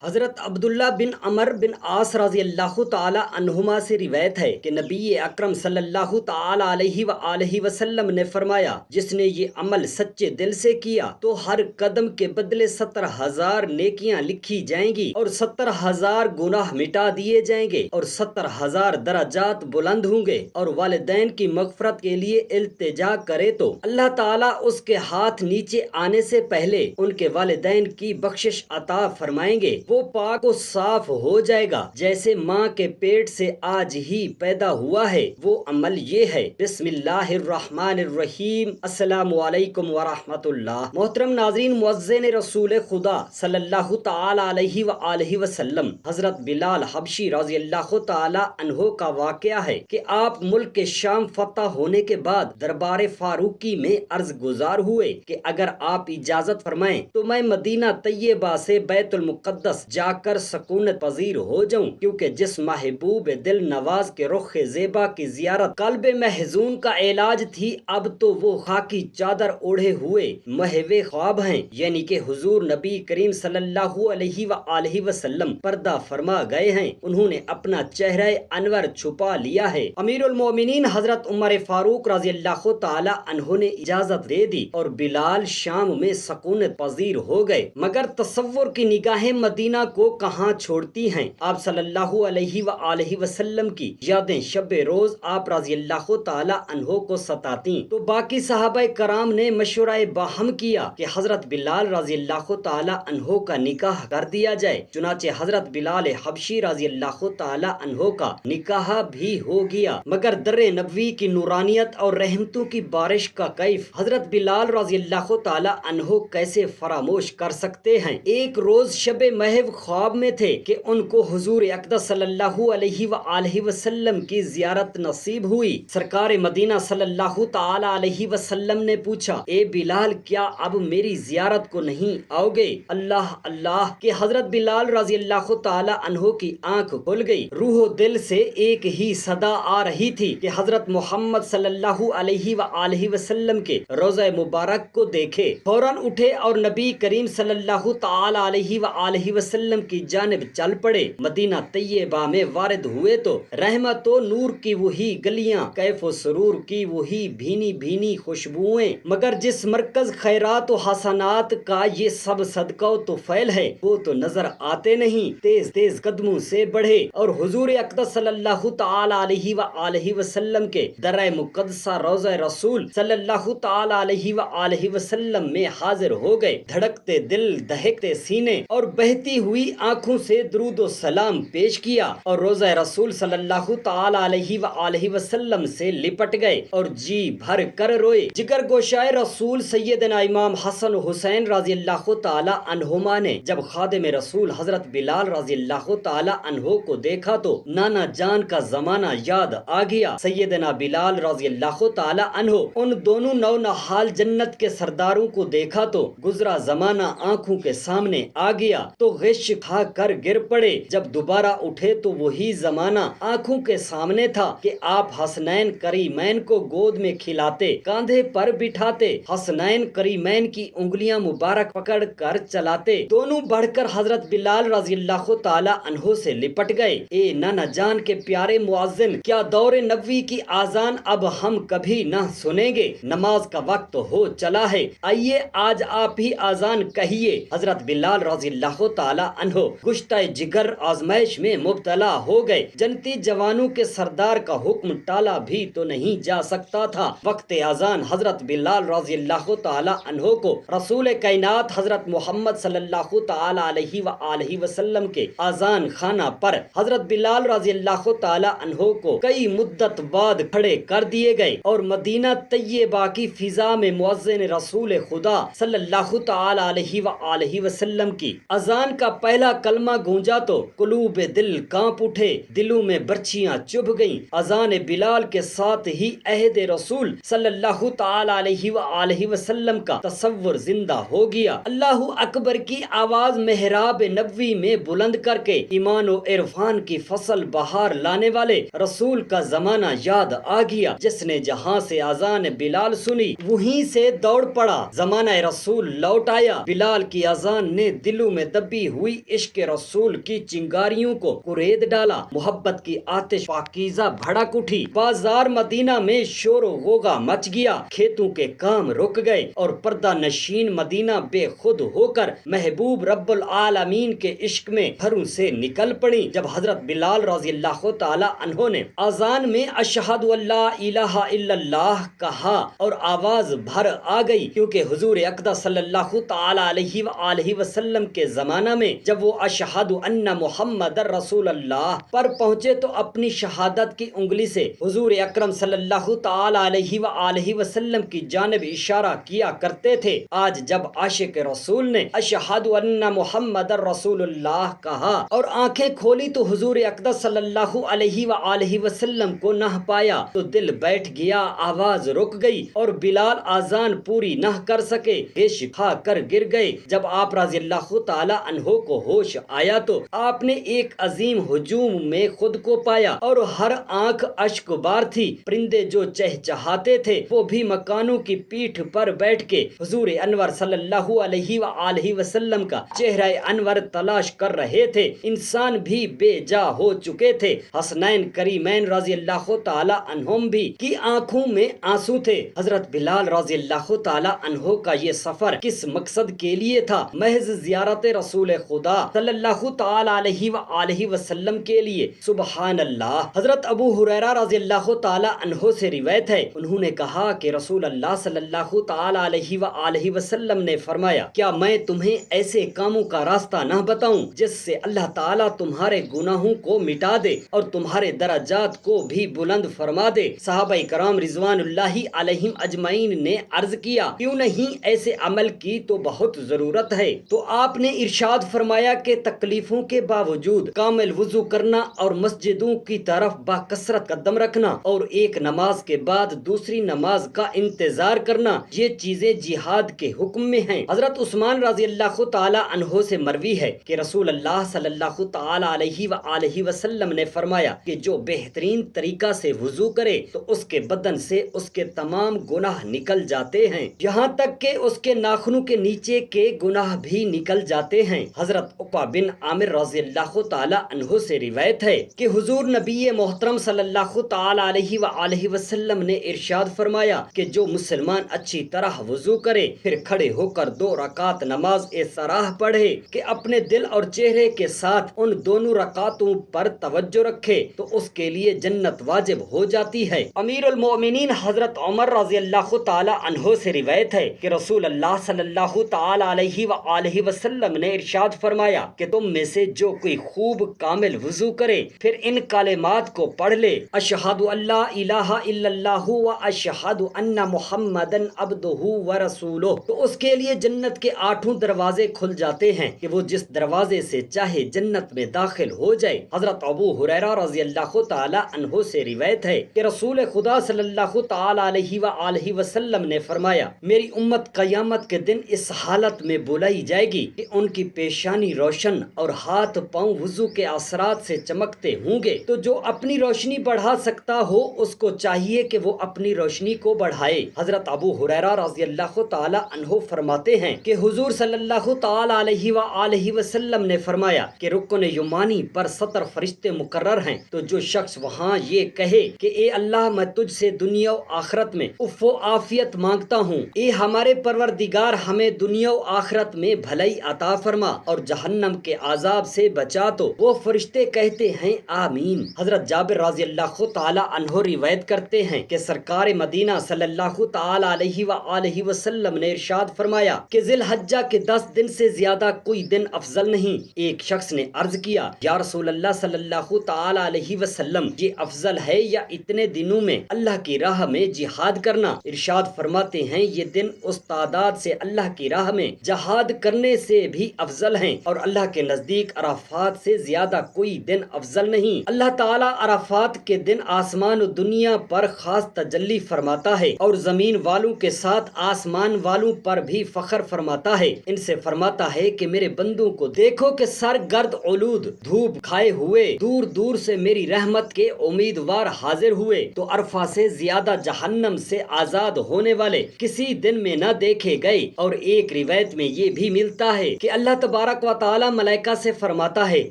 حضرت عبداللہ بن عمر بن عاص رضی اللہ تعالی عنہما سے روایت ہے کہ نبی اکرم صلی اللہ تعالی علیہ وآلہ وسلم نے فرمایا، جس نے یہ عمل سچے دل سے کیا تو ہر قدم کے بدلے 70,000 نیکیاں لکھی جائیں گی اور 70,000 گناہ مٹا دیے جائیں گے اور 70,000 درجات بلند ہوں گے، اور والدین کی مغفرت کے لیے التجا کرے تو اللہ تعالیٰ اس کے ہاتھ نیچے آنے سے پہلے ان کے والدین کی بخشش عطا فرمائیں گے، وہ پاک و صاف ہو جائے گا جیسے ماں کے پیٹ سے آج ہی پیدا ہوا ہے۔ وہ عمل یہ ہے۔ بسم اللہ الرحمن الرحیم۔ السلام علیکم ورحمۃ اللہ۔ محترم ناظرین، مؤذن رسول خدا صلی اللہ تعالی علیہ وآلہ وسلم حضرت بلال حبشی رضی اللہ تعالی عنہ کا واقعہ ہے کہ آپ ملک کے شام فتح ہونے کے بعد دربار فاروقی میں عرض گزار ہوئے کہ اگر آپ اجازت فرمائیں تو میں مدینہ طیبہ سے بیت المقدس جا کر سکونت پذیر ہو جاؤں، کیونکہ جس محبوب دل نواز کے رخ زیبا کی زیارت قلب محزون کا علاج تھی، اب تو وہ خاکی چادر اوڑھے ہوئے محو خواب ہیں، یعنی کہ حضور نبی کریم صلی اللہ علیہ وآلہ وسلم پردہ فرما گئے ہیں۔ انہوں نے اپنا چہرہ انور چھپا لیا ہے۔ امیر المومنین حضرت عمر فاروق رضی اللہ تعالی عنہ نے اجازت دے دی اور بلال شام میں سکونت پذیر ہو گئے، مگر تصور کی نگاہیں مدینہ کو کہاں چھوڑتی ہیں۔ آپ صلی اللہ علیہ وآلہ وسلم کی یادیں شب روز آپ رضی اللہ تعالی عنہ کو ستاتیں، تو باقی صحابہ کرام نے مشورہ باہم کیا کہ حضرت بلال رضی اللہ تعالی عنہ کا نکاح کر دیا جائے۔ چنانچہ حضرت بلال حبشی رضی اللہ تعالی عنہ کا نکاح بھی ہو گیا، مگر در نبوی کی نورانیت اور رحمتوں کی بارش کا کیف حضرت بلال رضی اللہ تعالی عنہ کیسے فراموش کر سکتے ہیں۔ ایک روز شب محو خواب میں تھے کہ ان کو حضور اقدس صلی اللہ علیہ وآلہ وسلم کی زیارت نصیب ہوئی۔ سرکار مدینہ صلی اللہ تعالی علیہ وسلم نے پوچھا، اے بلال، کیا اب میری زیارت کو نہیں آؤ گے؟ اللہ اللہ کہ حضرت بلال رضی اللہ تعالی عنہ کی آنکھ کھل گئی۔ روح و دل سے ایک ہی صدا آ رہی تھی کہ حضرت محمد صلی اللہ علیہ وآلہ وسلم کے روضہ مبارک کو دیکھے۔ فوراً اٹھے اور نبی کریم صلی اللہ تعالی علیہ وآلہ وسلم کی جانب چل پڑے۔ مدینہ طیبہ میں وارد ہوئے تو رحمت و نور کی وہی گلیاں، کیف و سرور کی وہی بھینی بھینی خوشبوئیں، مگر جس مرکز خیرات و حسنات کا یہ سب صدقہ و طفیل ہے وہ تو نظر آتے نہیں۔ تیز تیز قدموں سے بڑھے اور حضور اقدس صلی اللہ تعالی علیہ وآلہ وسلم کے درہ مقدسہ روضہ رسول صلی اللہ تعالی علیہ وآلہ وسلم میں حاضر ہو گئے۔ دھڑکتے دل، دہکتے سینے اور بہتی ہوئی آنکھوں سے درود و سلام پیش کیا اور روضہ رسول صلی اللہ تعالی علیہ وآلہ وسلم سے لپٹ گئے اور جی بھر کر روئے۔ جگر گوشائے رسول سیدنا امام حسن و حسین رضی اللہ تعالی عنہما نے جب خادم رسول حضرت بلال رضی اللہ تعالی عنہ کو دیکھا تو نانا جان کا زمانہ یاد آ گیا۔ سیدنا بلال رضی اللہ تعالی عنہ ان دونوں نونہال جنت کے سرداروں کو دیکھا تو گزرا زمانہ آنکھوں کے سامنے آ گیا تو غش کھا کر گر پڑے۔ جب دوبارہ اٹھے تو وہی زمانہ آنکھوں کے سامنے تھا کہ آپ حسنین کریمین کو گود میں کھلاتے، کاندھے پر بٹھاتے، حسنین کریمین کی انگلیاں مبارک پکڑ کر چلاتے۔ دونوں بڑھ کر حضرت بلال رضی اللہ تعالی عنہ سے لپٹ گئے۔ اے نانا جان کے پیارے مؤذن، کیا دور نبوی کی آذان اب ہم کبھی نہ سنیں گے؟ نماز کا وقت ہو چلا ہے، آئیے آج آپ ہی آذان کہیے۔ حضرت بلال رضی اللہ تعالی عنہ گشتہ جگر آزمائش میں مبتلا ہو گئے۔ جنتی جوانوں کے سردار کا حکم ٹالا بھی تو نہیں جا سکتا تھا۔ وقت اذان حضرت بلال رضی اللہ تعالی عنہ کو رسول کائنات حضرت محمد صلی اللہ تعالی علیہ وآلہ وسلم کے اذان خانہ پر حضرت بلال رضی اللہ تعالی عنہ کو کئی مدت بعد کھڑے کر دیے گئے اور مدینہ طیبہ کی فضا میں مؤذن رسول خدا صلی اللہ تعالی علیہ وآلہ وسلم کی اذان کا پہلا کلمہ گونجا تو قلوب دل کانپ اٹھے، دلوں میں برچیاں چبھ گئیں۔ اذان بلال کے ساتھ ہی عہد رسول صلی اللہ تعالی علیہ وآلہ وسلم کا تصور زندہ ہو گیا۔ اللہ اکبر کی آواز محراب نبوی میں بلند کر کے ایمان و عرفان کی فصل بہار لانے والے رسول کا زمانہ یاد آ گیا۔ جس نے جہاں سے اذان بلال سنی وہیں سے دوڑ پڑا، زمانہ رسول لوٹ آیا۔ بلال کی اذان نے دلوں میں دبی हुई इश्क रसूल की चिंगारियों को कुरेद डाला। मोहब्बत की आतिश पाकीज़ा भड़क उठी। बाजार मदीना में शोर गोगा मच गया। खेतों के काम रुक गए और पर्दा नशीन मदीना बेखुद होकर महबूब रब्बुल आलमीन के इश्क में घरों से निकल पड़ी। जब हजरत बिलाल रज़ी अल्लाह तआला अन्हो ने अजान में अशहदु अल्ला इलाहा इल्लल्लाह कहा और आवाज भर आ गई, क्योंकि हुजूर अक़दस सल्लल्लाहु तआला अलैहि व आलिहि वसल्लम के जमाना में जब वो अशहदु अन्ना मुहम्मदर रसूलुल्लाह पर पहुंचे तो अपनी शहादत की उंगली से हुजूर अकरम सल्लल्लाहु तआला अलैहि व आलिहि वसल्लम की जानिब इशारा किया करते थे। आज जब आशिक रसूल ने अशहदु अन्ना मुहम्मदर रसूलुल्लाह कहा और आंखें खोली तो हुजूर अक़दस सल्लल्लाहु अलैहि व आलिहि वसल्लम को न पाया तो दिल बैठ गया, आवाज रुक गई और बिलाल आजान पूरी न कर सके, बेश खा कर गिर गए। जब आप रज़ी अल्लाह तआला अन्हो को होश आया तो आपने एक अजीम हुजूम में खुद को पाया और हर आंख अश्क बार थी। परिंदे जो चहचहाते थे वो भी मकानों की पीठ पर बैठ के हुजूर अनवर सल्लल्लाहु अलैहि व आलिहि वसल्लम का चेहरा अनवर तलाश कर रहे थे। इंसान भी बेजा हो चुके थे। हसनैन करीमैन रज़ी अल्लाह तआला अन्हुम भी की आंखों में आंसू थे। हजरत बिलाल रज़ी अल्लाह तआला अन्हो का ये सफर किस मकसद के लिए था? महज ज़ियारत रसूल खुदा सल्लल्लाहु तआला अलैहि व आलिहि वसल्लम के लिए। सुबहान अल्लाह। हजरत अबू हुरैरा रज़ी अल्लाह तआला अन्हो से रिवायत है, उन्होंने कहा कि रसूल अल्लाह सल्लल्लाहु तआला अलैहि व आलिहि वसल्लम ने फरमाया, क्या मैं तुम्हें ऐसे कामों का रास्ता न बताऊं जिससे अल्लाह ताला तुम्हारे गुनाहों को मिटा दे और तुम्हारे दराजात को भी बुलंद फरमा दे। सहाबाए कराम रिजवानुल्लाहि अलैहिम अजमईन ने अर्ज किया, क्यों नहीं, ऐसे अमल की तो बहुत जरूरत है। तो आपने इरशाद फरमाया कि तकलीफों के बावजूद कामिल वुजू करना और मस्जिदों की तरफ बाकसरत कदम रखना और एक नमाज के बाद दूसरी नमाज का इंतजार करना, ये चीजें जिहाद के हुक्म में हैं। हजरत उस्मान रज़ी अल्लाह तआला अन्हो से मरवी है कि रसूल अल्लाह सल्लल्लाहु तआला अलैहि व आलिहि वसल्लम ने फरमाया कि जो बेहतरीन तरीका से वुजू करे तो उसके बदन से उसके तमाम गुनाह निकल जाते हैं, यहाँ तक कि उसके नाखूनों के नीचे के गुनाह भी निकल जाते हैं। हजरत उक़बा बिन आमिर रज़ी अल्लाह तआला अन्हो से रिवायत है कि हुजूर नबी मोहतरम सल्लल्लाहु तआला अलैहि व आलिहि वसल्लम ने इरशाद फरमाया कि जो मुसलमान अच्छी तरह वुजू करे फिर खड़े होकर 2 रकात नमाज ए सराह पढ़े कि अपने दिल और चेहरे के साथ उन दोनों रकातों पर तवज्जो रखे तो उसके लिए जन्नत वाजिब हो जाती है। अमीरुल मोमिनीन हजरत उमर रज़ी अल्लाह तआला अन्हो से रिवायत है कि रसूल अल्लाह सल्लल्लाहु तआला अलैहि व आलिहि वसल्लम ने इरशाद फरमाया कि तुम में से जो कोई खूब कामिल वुजू करे फिर इन कलिमात को पढ़ ले, अशहदु अल्ला इलाहा इल्लल्लाहु व अशहदु अन्ना मुहम्मदन अब्दुहु व रसूलुहु, तो उसके लिए जन्नत के 8 दरवाजे खुल जाते हैं कि वो जिस दरवाजे से चाहे जन्नत में दाखिल हो जाए। हजरत अबू हुरैरा रज़ी अल्लाह तआला अन्हो से रिवायत है कि रसूल खुदा सल्लल्लाहु तआला अलैहि व आलिहि वसल्लम ने फरमाया, मेरी उम्मत क़यामत के दिन इस हालत में बुलाई जाएगी कि उनकी पेशानी रोशन और हाथ पांव वुजू के असरात से चमकते होंगे। तो जो अपनी रोशनी बढ़ा सकता हो उसको चाहिए कि वो अपनी रोशनी को बढ़ाए। हजरत अबू हुरैरा रज़ी अल्लाह तआला अन्हो फरमाते हैं कि हुजूर सल्लल्लाहु तआला अलैहि व आलिहि वसल्लम ने फरमाया कि रुकन युमानी पर 70 फरिश्ते मुकर्रर हैं। तो जो शख्स वहाँ ये कहे कि ए अल्लाह, मैं तुझसे दुनिया और आखिरत में उफ़्फ़ो आफियत मांगता हूँ, ए हमारे परवरदिगार हमें दुनिया और आखिरत में भलाई अता फरमा और जहन्नम के आजाब से बचा, तो वो फरिश्ते कहते हैं आमीन। हजरत जाबिर रज़ी अल्लाह तआला अन्हो रिवायत करते हैं कि सरकार मदीना सल्लल्लाहु तआला अलैहि व आलिहि वसल्लम ने इरशाद फरमाया कि ज़िलहज्जा के 10 दिन से ज्यादा कोई दिन अफजल नहीं। एक शख्स ने अर्ज किया, या रसूल अल्लाह सल्लल्लाहु तआला अलैहि वसल्लम, ये अफजल है या इतने दिनों में अल्लाह की राह में जिहाद करना? इरशाद फरमाते हैं, ये दिन उस तादाद से अल्लाह की राह में जिहाद करने से भी अफजल हैं और अल्लाह के नजदीक अराफात से ज्यादा कोई दिन अफजल नहीं। अल्लाह ताला अराफात के दिन आसमान और दुनिया पर खास तजल्ली फरमाता है और जमीन वालों के साथ आसमान वालों पर भी फख्र फरमाता है। इनसे फरमाता है कि मेरे बंदों को देखो कि सर गर्द ओलूद धूप खाए हुए दूर दूर से मेरी रहमत के उम्मीदवार हाजिर हुए तो अरफा से ज्यादा जहन्नम से आजाद होने वाले किसी दिन में न देखे गए। और एक रिवायत में ये भी मिलता है कि अल्लाह तबारक तबारक व ताला मलाइका से फरमाता है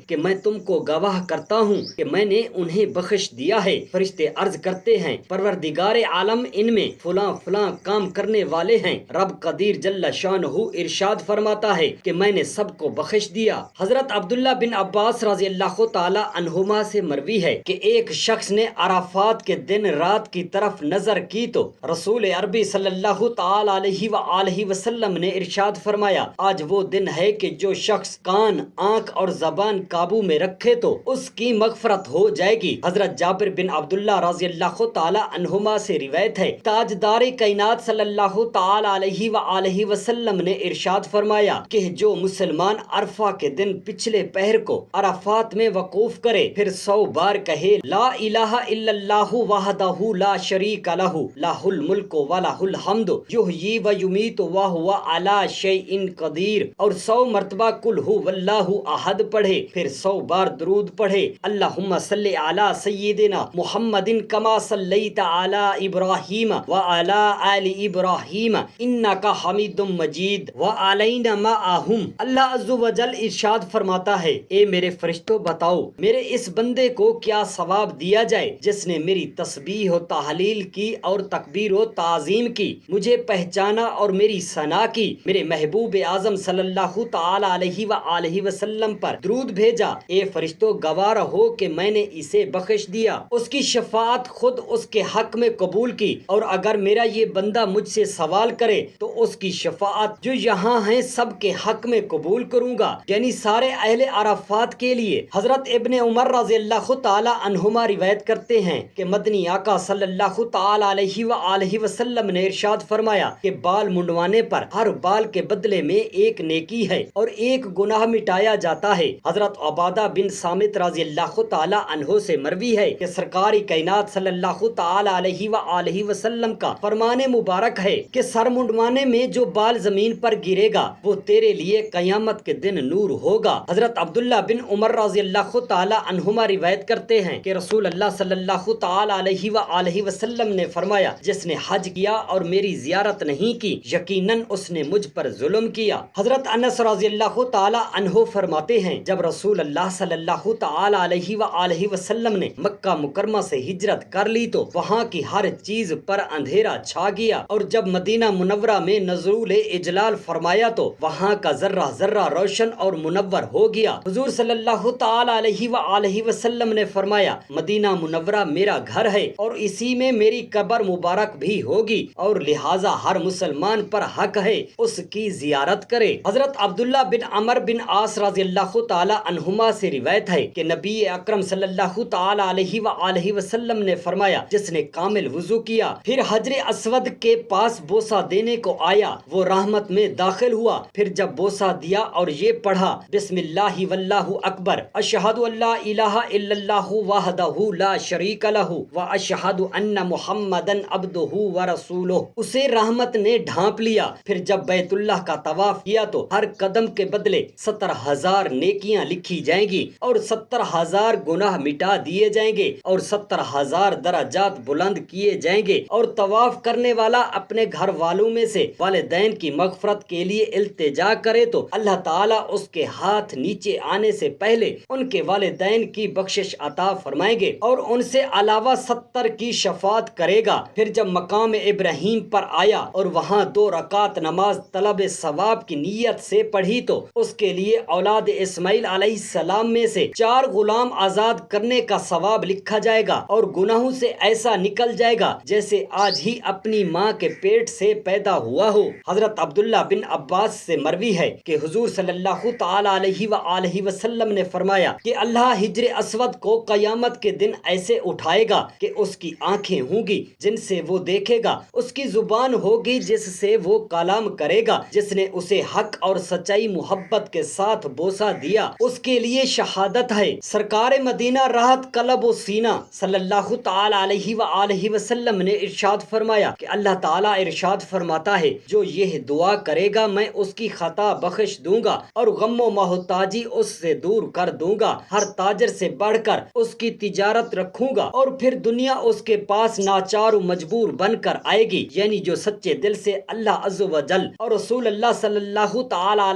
कि मैं तुमको गवाह करता हूँ कि मैंने उन्हें बख्श दिया है। फरिश्ते अर्ज करते हैं, परवरदिगार आलम, इनमें फलां फलां काम करने वाले हैं। रब कदीर जल्ल शानहू इरशाद फरमाता है कि मैंने सबको बख्श दिया। हजरत अब्दुल्ला बिन अब्बास रज़ी अल्लाह ताला अन्हुमा से मरवी है कि एक शख्स ने अराफात के दिन रात की तरफ नजर की तो रसूल अरबी सल्लल्लाहु ताला अलैहि वसल्लम ने इरशाद फरमाया, आज वो दिन है कि जो शख्स कान, आंख और जबान काबू में रखे तो उसकी मगफरत हो जाएगी। हजरत जाबिर बिन अब्दुल्ला रज़ी अल्लाह ताला अन्हुमा से रिवायत है, ताजदार कायनात सल्लल्लाहु ताला अलैहि वसल्लम ने इरशाद फरमाया कि जो मुसलमान अरफा के दिन पिछले पहर को अराफात में वकूफ करे, फिर 100 बार कहे ला इलाहा इल्लल्लाहु वहदहु ला शरीका लहु लाहुल मुल्कु व लाहुल हम्दु युहयी व युमीतु व हुवा अला शैइन कदीर, और 100 मरतबा कुल हु वल्लाहु अहद पढ़े, फिर 100 बार दुरूद पढ़े, अल्लाहुम्मा सल्ली अला सय्यिदिना मुहम्मदिन कमा सल्लैता अला इब्राहीम व अला आलि इब्राहीम इन्नका हमीदुम मजीद व अलैना माअहुम। अल्लाह अज़्ज़ व जल इरशाद फरमाता है, ए मेरे फरिश्तों बताओ मेरे इस बंदे को क्या सवाब दिया जाए जिसने मेरी तस्बीह व तहलील की और तकबीर व ताज़ीम की, मुझे पहचाना और मेरी सना की, मेरे महबूब आज़म सल्लल्लाहु ताला अलैहि वसल्लम पर दुरूद भेजा। ए फरिश्तों गवाह रहो कि मैंने इसे बख्श दिया, उसकी शफाअत खुद उसके हक में कबूल की, और अगर मेरा ये बंदा मुझसे सवाल करे तो उसकी शफाअत जो यहाँ है सबके हक में कबूल करूंगा, यानी सारे अहले अराफात के लिए। हजरत इब्ने उमर रज़ी अल्लाह ताला अन्हुमा रिवायत करते हैं कि मदनी आका सल्लल्लाहु ताला अलैहि वसल्लम ने इरशाद फरमाया कि बाल मुंडवाने पर हर बाल के बदले में एक नेकी है और एक गुनाह मिटाया जाता है। हजरत उबादा बिन सामित रज़ी अल्लाह ताला अन्हो से मरवी है कि सरकारी कायनात सल्लल्लाहु ताला अलैहि वसल्लम का फरमाने मुबारक है कि सर मुंडवाने में जो बाल जमीन पर गिरेगा वो तेरे लिए कयामत के दिन नूर होगा। हजरत अब्दुल्ला बिन उमर रज़ी अल्लाह ताला अन्हुमा रिवायत करते हैं कि रसूल अल्लाह सल्लल्लाहु ताला अलैहि वसल्लम ने फरमाया, जिसने हज किया और मेरी जियारत नहीं की यकीनन उसने मुझ पर जुल्म किया। हजरत अनस रज़ी अल्लाह ताला अन्हो फरमाते हैं, जब रसूल अल्लाह सल्लल्लाहु ताला अलैहि वसल्लम ने मक्का मुकरमा से हिजरत कर ली तो वहाँ की हर चीज पर अंधेरा छा गया, और जब मदीना मुनव्वरा में नज़ुल इजलाल फरमाया तो वहाँ का जर्रा जर्रा रोशन और मुनव्वर हो गया। हुजूर सल्लल्लाहु ताला अलैहि वसल्लम ने फरमाया, मदीना मुनव्वरा मेरा घर है और इसी में मेरी कब्र मुबारक भी होगी, और लिहाजा हर मुसलमान पर हक है उसकी जियारत करे। हजरत अब्दुल्ला बिन अमर बिन आस रज़ी अल्लाह ताला अन्हुमा से रिवायत है कि नबी अकरम सल्लल्लाहु ताला अलैहि वसल्लम ने फरमाया, जिसने कामिल वुजू किया फिर हजरे अस्वद के पास बोसा देने को आया वो रहमत में दाखिल हुआ, फिर जब बोसा दिया और ये पढ़ा बिस्मिल्लाहि वल्लाहु अकबर अशहदु अल्ला इलाहा इल्लल्लाहु वहदहु ला शरीका लहु व अशहदु अन्ना मुहम्मदन अब्दुहु व रसूलुहु, उसे रहमत ने ढांप लिया। फिर जब बैतुल्लाह का तवाफ किया तो हर कदम के बदले 70,000 नेकियां लिखी जाएंगी और 70,000 गुनाह मिटा दिए जाएंगे और 70,000 दराजात बुलंद किए जाएंगे, और तवाफ करने वाला अपने घर वालों में से वालिदैन की मगफरत के लिए इल्तिजा करे तो अल्लाह ताला उसके हाथ नीचे आने से पहले उनके वालिदैन की बख्शिश अता फरमाएंगे और उनसे अलावा 70 की शफात करेगा। फिर जब मकाम इब्राहीम पर आया और वहाँ 2 रकात नमाज तलब सवाब की नीयत से पढ़ी तो उसके लिए औलाद इस्माइल अलैहिस्सलाम में से 4 गुलाम आजाद करने का सवाब लिखा जाएगा और गुनाहों से ऐसा निकल जाएगा जैसे आज ही अपनी माँ के पेट से पैदा हुआ हो। हजरत अब्दुल्ला बिन अब्बास से मरवी है कि हुजूर सल्लल्लाहु ताला अलैहि वसल्लम ने फरमाया कि अल्लाह हिजरे अस्वद को कयामत के दिन ऐसे उठाएगा कि उसकी आंखें होंगी जिनसे वो देखेगा, उसकी जुबान होगी जिससे वो कलाम करेगा, जिसने उसे हक और सच्चाई मोहब्बत के साथ बोसा दिया उसके लिए शहादत है। सरकार मदीना राहत कलब व सीना सल्लल्लाहु ताला अलैहि वसल्लम ने इरशाद फरमाया कि अल्लाह ताला इरशाद फरमाता है, जो यह दुआ करेगा मैं उसकी खता बख्श दूंगा और गम व मोहताजी उससे दूर कर दूंगा, हर ताजर से बढ़कर उसकी तिजारत रखूंगा और फिर दुनिया उसके पास नाचार मजबूर बनकर आएगी। यानी जो सच्चे दिल से अल्लाह अज़्ज़ व जल और रसूल अल्लाह सल्लल्लाहु ताला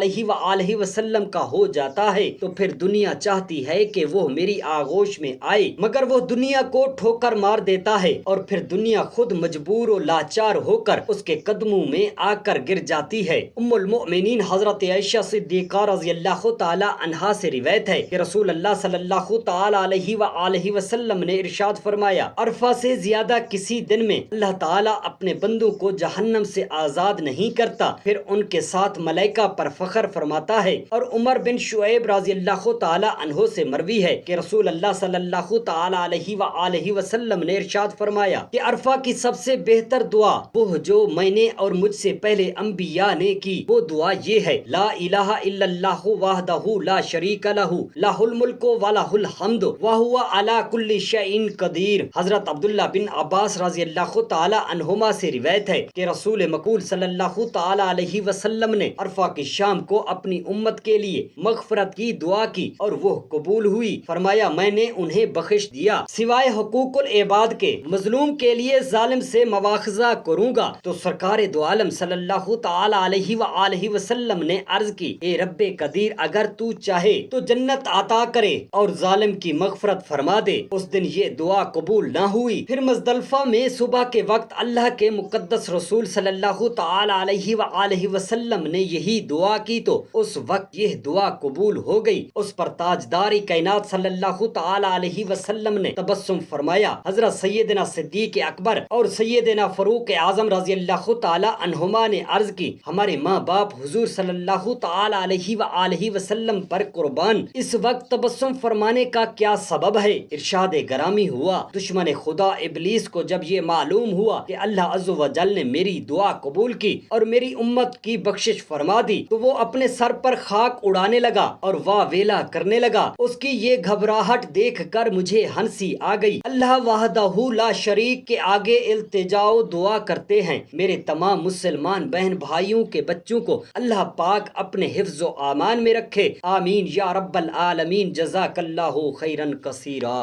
आलैहि वसल्लम का हो जाता है तो फिर दुनिया चाहती है कि वो मेरी आगोश में आए, मगर वो दुनिया को ठोकर मार देता है और फिर दुनिया खुद मजबूर और लाचार होकर उसके कदमों में आकर गिर जाती है। उम्मुल मोमिनीन हजरत आयशा सिद्दीक़ा रज़ियल्लाहु ताला अन्हा से रिवायत है कि रसूल अल्लाह सल्लल्लाहु ताला अलैहि व आलिहि वसल्लम ने इरशाद फरमाया, अरफा से ज्यादा किसी दिन में अल्लाह ताला अपने बंदों को जहन्नम से आजाद नहीं करता, फिर उनके साथ मलाइका पर फख्र फरमाता है। और उमर बिन शुएब रज़ियल्लाहु ताला अन्हो से मरवी है कि रसूल अल्लाह सल्लल्लाहु ताला अलैहि व आलिहि वसल्लम ने इरशाद फरमाया कि अरफा की सबसे बेहतर दुआ वो जो मैंने और मुझसे पहले अंबिया ने की, वो दुआ ये है, ला इलाहा इल्लल्लाहु वहदहु ला शरीका लहु लहुल मुल्कु व लहुल हम्दु व हुवा अला कुल्ली शैइन कदीर। हजरत अब्दुल्ला बिन अब्बास रज़ियल्लाहु ताला अन्हुमा से रिवायत है कि रसूल मकबूल सल्लल्लाहु ताला अलैहि वसल्लम ने अरफा की शाम को अपनी उम्मत के लिए मगफरत की दुआ की और वो कबूल हुई। फरमाया, मैंने उन्हें बख्श दिया सिवाय हुकूकुल इबाद के, मजलूम के लिए जालिम से मवाखजा करूंगा। तो सरकार दो आलम सल्लल्लाहु ताला अलैहि व आलिहि वसल्लम ने अर्ज की, ए रब्बे कदीर, अगर तू चाहे तो जन्नत अता करे और जालिम की मगफरत फरमा दे। उस दिन ये दुआ कबूल ना हुई। फिर मुज़दलिफा में सुबह के वक्त अल्लाह के मुकद्दस रसूल सल्लल्लाहु ताला अलैहि व आलिहि वसल्लम ने यही दुआ की तो उस वक्त यह दुआ कबूल हो गई। उस पर ताजदारी कायनात सल्लल्लाहु ताला अलैहि वसल्लम ने तबस्सुम फरमाया। हजरत सैयदना सिद्दीक अकबर और सैयदना फारूक आजम रज़ियल्लाहु ताला अन्हुमा ने अर्ज की, हमारे माँ बाप हुजूर सल्लल्लाहु ताला अलैहि व आलिहि वसल्लम पर कुर्बान, इस वक्त तबस्सुम फरमाने का क्या सबब है? इरशाद गरामी हुआ, दुश्मन खुदा इब्लीस को जब ये मालूम हुआ कि अल्लाह अज़्ज़ व जल ने मेरी दुआ कबूल की और मेरी उम्मत की बख्शिश फरमा दी, तो वो अपने सर पर खाक उड़ाने लगा और वाह वेला करने लगा। उसकी ये घबराहट देख कर मुझे हंसी आ गई। अल्लाह वाहदहू ला शरीक के आगे इल्तिजाओ दुआ करते हैं। मेरे तमाम मुसलमान बहन भाइयों के बच्चों को अल्लाह पाक अपने हिफ्ज़ व आमान में रखे। आमीन या रब्बल आलमीन। जज़ाकल्लाहु खैरन कसीरा।